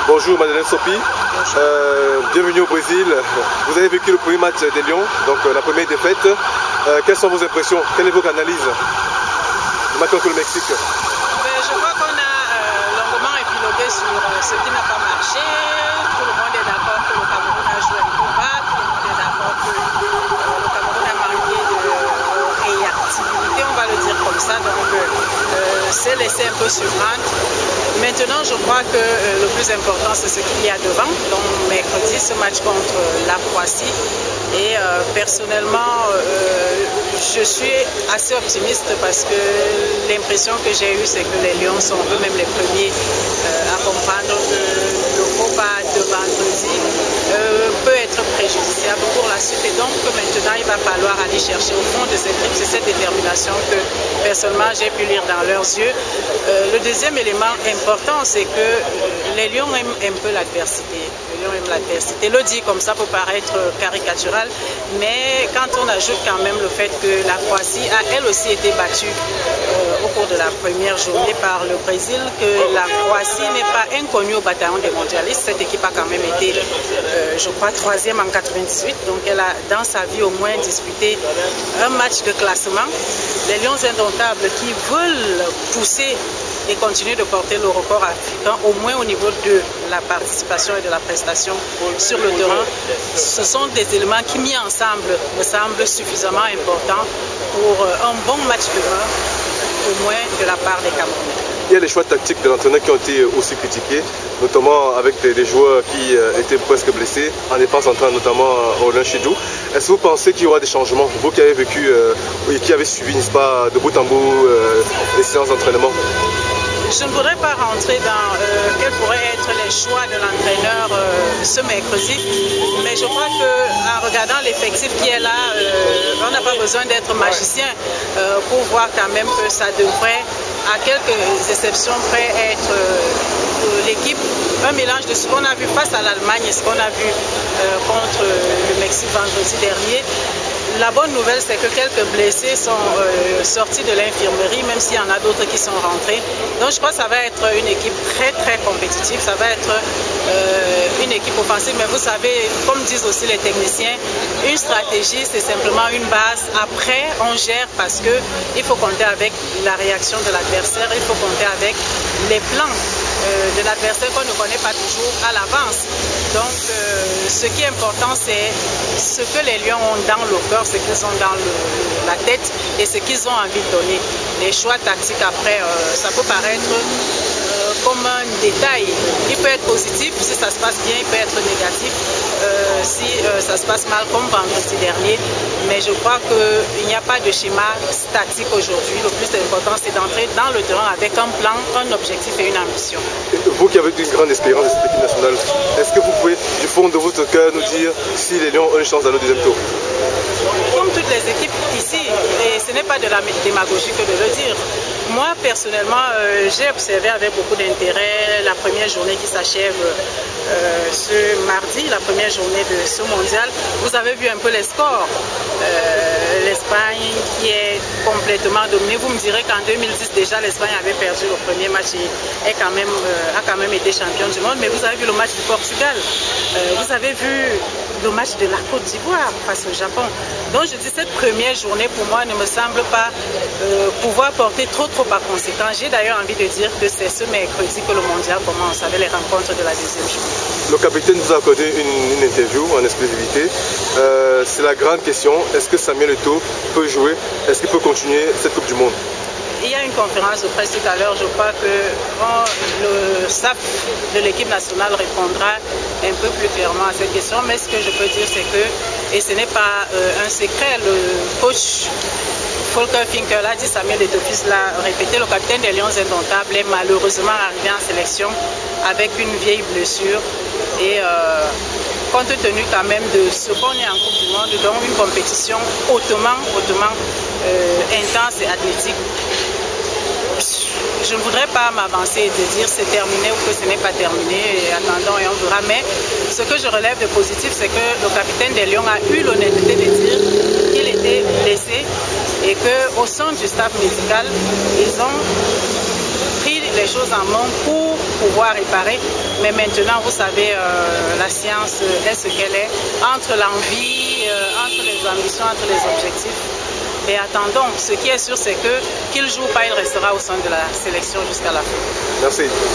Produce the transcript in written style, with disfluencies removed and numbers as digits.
Bonjour Madeleine Sopi, bienvenue au Brésil. Vous avez vécu le premier match des Lions, donc la première défaite. Quelles sont vos impressions? Quelle est votre analyse du match contre le Mexique? Je crois qu'on a longuement épilogué sur ce qui n'a pas marché. Tout le monde est d'accord que le Cameroun a joué un peu bas, tout le monde est d'accord que le Cameroun a manqué de réactivité, on va le dire comme ça. Donc c'est laissé un peu surprendre. Maintenant, je crois que le plus important, c'est ce qu'il y a devant. Donc, mercredi, ce match contre la Croatie. Et personnellement, je suis assez optimiste parce que l'impression que j'ai eue, c'est que les Lions sont eux-mêmes les premiers à comprendre que le faux pas de vendredi peut être préjudiciable pour la suite. Et donc, maintenant, il va falloir aller chercher au fond de cette équipe. C'est cette détermination que, personnellement, j'ai pu lire dans leurs yeux. Le deuxième élément important, c'est que les Lions aiment un peu l'adversité. Les Lions aiment l'adversité. Le dit comme ça peut paraître caricatural, mais quand on ajoute quand même le fait que la Croatie a elle aussi été battue au cours de la première journée par le Brésil, que la Croatie n'est pas inconnue au bataillon des mondialistes. Cette équipe a quand même été, je crois, 3e en 98. Donc elle a dans sa vie au moins disputé un match de classement. Les Lions indomptables qui veulent pousser et continuer de porter le record africain, au moins au niveau de la participation et de la prestation sur le terrain. Ce sont des éléments qui, mis ensemble, me semblent suffisamment importants pour un bon match demain, au moins de la part des Camerounais. Il y a les choix tactiques de l'entraîneur qui ont été aussi critiqués, notamment avec des joueurs qui étaient presque blessés, en défense centrale, notamment Roland Chidou. Est-ce que vous pensez qu'il y aura des changements, vous qui avez vécu et qui avez suivi, n'est-ce pas, de bout en bout les séances d'entraînement? Je ne voudrais pas rentrer dans quels pourraient être les choix de l'entraîneur ce mercredi, mais je crois qu'en regardant l'effectif qui est là, on n'a pas besoin d'être magicien pour voir quand même que ça devrait, à quelques exceptions près, être l'équipe, un mélange de ce qu'on a vu face à l'Allemagne et ce qu'on a vu contre le Mexique vendredi dernier. La bonne nouvelle, c'est que quelques blessés sont sortis de l'infirmerie, même s'il y en a d'autres qui sont rentrés. Donc je crois que ça va être une équipe très très compétitive, ça va être une équipe offensive. Mais vous savez, comme disent aussi les techniciens, une stratégie c'est simplement une base. Après, on gère parce qu'il faut compter avec la réaction de l'adversaire, il faut compter avec les plans de l'adversaire qu'on ne connaît pas toujours à l'avance. Donc ce qui est important, c'est ce que les Lions ont dans le cœur, ce qu'ils ont dans la tête et ce qu'ils ont envie de donner. Les choix tactiques après, ça peut paraître comme un détail. Il peut être positif si ça se passe bien, il peut être négatif si ça se passe mal comme vendredi dernier. Mais je crois qu'il n'y a pas de schéma statique aujourd'hui. Le plus important, c'est d'entrer dans le terrain avec un plan, un objectif et une ambition. Vous qui avez une grande expérience de cette équipe nationale, est-ce que vous pouvez, du fond de votre cœur, nous dire si les Lions ont une chance dans le deuxième tour? Comme toutes les équipes ici, et ce n'est pas de la démagogie que de le dire. Moi, personnellement, j'ai observé avec beaucoup d'intérêt la première journée qui s'achève ce mardi, la première journée de ce mondial. Vous avez vu un peu les scores. L'Espagne qui est complètement dominée. Vous me direz qu'en 2010, déjà, l'Espagne avait perdu le premier match et a quand même été champion du monde. Mais vous avez vu le match du Portugal. Vous avez vu le match de la Côte d'Ivoire face au Japon. Donc je dis, cette première journée pour moi ne me semble pas pouvoir porter trop à conséquence. J'ai d'ailleurs envie de dire que c'est ce mercredi que le mondial commence avec les rencontres de la deuxième journée. Le capitaine vous a accordé une interview en exclusivité. C'est la grande question. Est-ce que Samuel Eto'o peut jouer? Est-ce qu'il peut continuer cette Coupe du Monde? Il y a une conférence de presse tout à l'heure, je crois que le staff de l'équipe nationale répondra un peu plus clairement à cette question, mais ce que je peux dire c'est que, et ce n'est pas un secret, le coach Volker Finkel l'a dit, Samuel Eto'o l'a répété, le capitaine des Lions indomptables est malheureusement arrivé en sélection avec une vieille blessure et compte tenu quand même de ce qu'on est en Coupe du Monde, donc une compétition hautement intense et athlétique. Je ne voudrais pas m'avancer et de dire c'est terminé ou que ce n'est pas terminé, et attendons et on verra. Mais ce que je relève de positif, c'est que le capitaine des Lions a eu l'honnêteté de dire qu'il était blessé et qu'au sein du staff médical, ils ont pris les choses en main pour pouvoir réparer. Mais maintenant, vous savez, la science est ce qu'elle est, entre l'envie, entre les ambitions, entre les objectifs. Et attendons, ce qui est sûr, c'est que qu'il ne joue pas, il restera au sein de la sélection jusqu'à la fin. Merci.